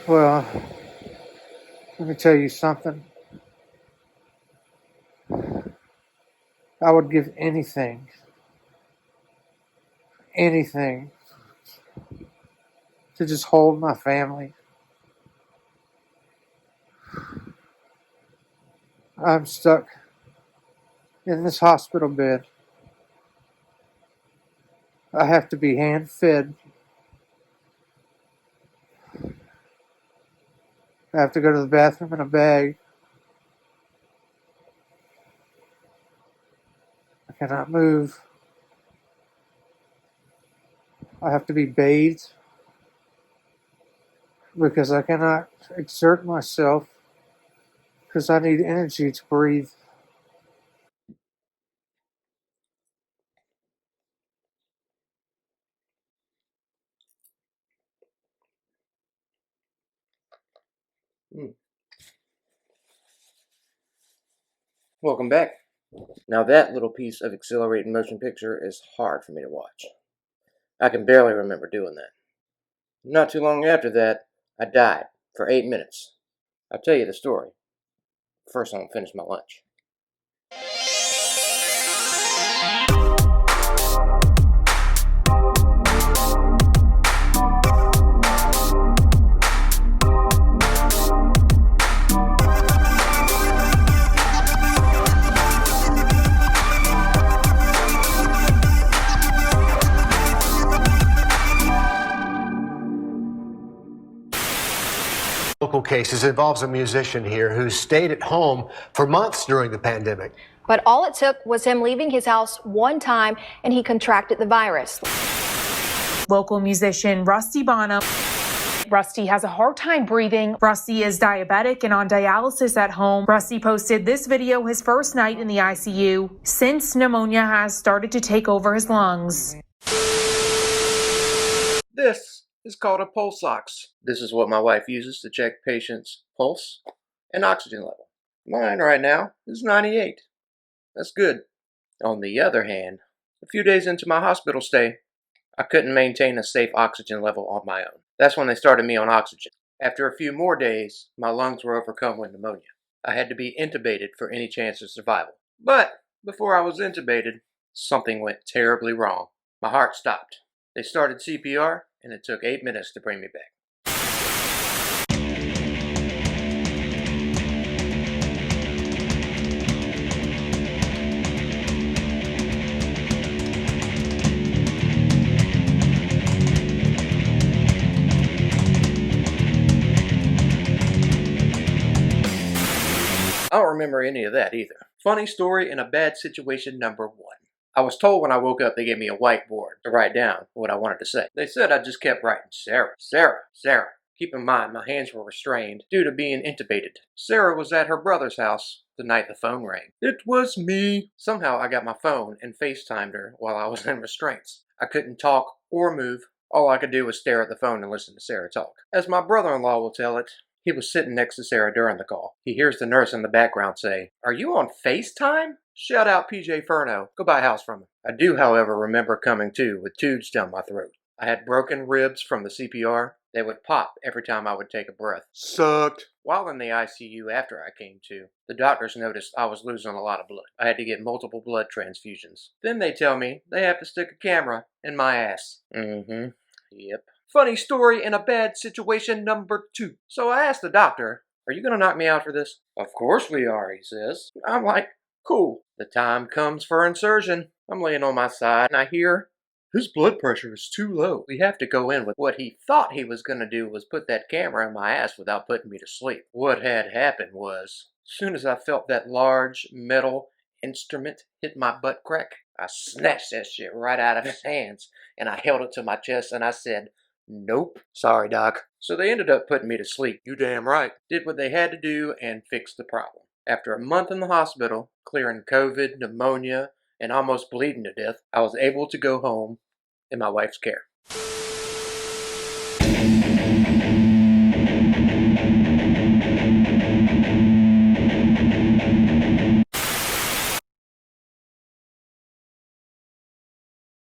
Well, let me tell you something. I would give anything, anything, to just hold my family. I'm stuck in this hospital bed. I have to be hand fed. I have to go to the bathroom in a bag. I cannot move. I have to be bathed because I cannot exert myself because I need energy to breathe. Welcome back. Now that little piece of accelerated motion picture is hard for me to watch. I can barely remember doing that. Not too long after that, I died for 8 minutes. I'll tell you the story. First, I'm going to finish my lunch. Local cases involves a musician here who stayed at home for months during the pandemic. But all it took was him leaving his house one time and he contracted the virus. Local musician Rusty Bonham. Rusty has a hard time breathing. Rusty is diabetic and on dialysis at home. Rusty posted this video his first night in the ICU since pneumonia has started to take over his lungs. This is called a pulse ox. This is what my wife uses to check patients' pulse and oxygen level. Mine right now is 98. That's good. On the other hand, a few days into my hospital stay, I couldn't maintain a safe oxygen level on my own. That's when they started me on oxygen. After a few more days, my lungs were overcome with pneumonia. I had to be intubated for any chance of survival. But before I was intubated, something went terribly wrong. My heart stopped. They started CPR, and it took 8 minutes to bring me back. I don't remember any of that either. Funny story in a bad situation number 1. I was told when I woke up they gave me a whiteboard to write down what I wanted to say. They said I just kept writing Sarah, Sarah, Sarah. Keep in mind my hands were restrained due to being intubated. Sarah was at her brother's house the night the phone rang. It was me. Somehow I got my phone and FaceTimed her while I was in restraints. I couldn't talk or move. All I could do was stare at the phone and listen to Sarah talk. As my brother-in-law will tell it, he was sitting next to Sarah during the call. He hears the nurse in the background say, "Are you on FaceTime?" Shout out PJ Furno. Go buy a house from him. I do, however, remember coming to with tubes down my throat. I had broken ribs from the CPR. They would pop every time I would take a breath. Sucked. While in the ICU after I came to, the doctors noticed I was losing a lot of blood. I had to get multiple blood transfusions. Then they tell me they have to stick a camera in my ass. Yep. Funny story in a bad situation number 2. So I asked the doctor, "Are you going to knock me out for this?" "Of course we are," he says. I'm like, cool. The time comes for insertion. I'm laying on my side and I hear, "His blood pressure is too low." We have to go in with what he thought he was going to do was put that camera in my ass without putting me to sleep. What had happened was, as soon as I felt that large metal instrument hit my butt crack, I snatched that shit right out of his hands and I held it to my chest and I said, "Nope. Sorry, doc." So they ended up putting me to sleep. You damn right. Did what they had to do and fixed the problem. After a month in the hospital, clearing COVID, pneumonia, and almost bleeding to death, I was able to go home in my wife's care.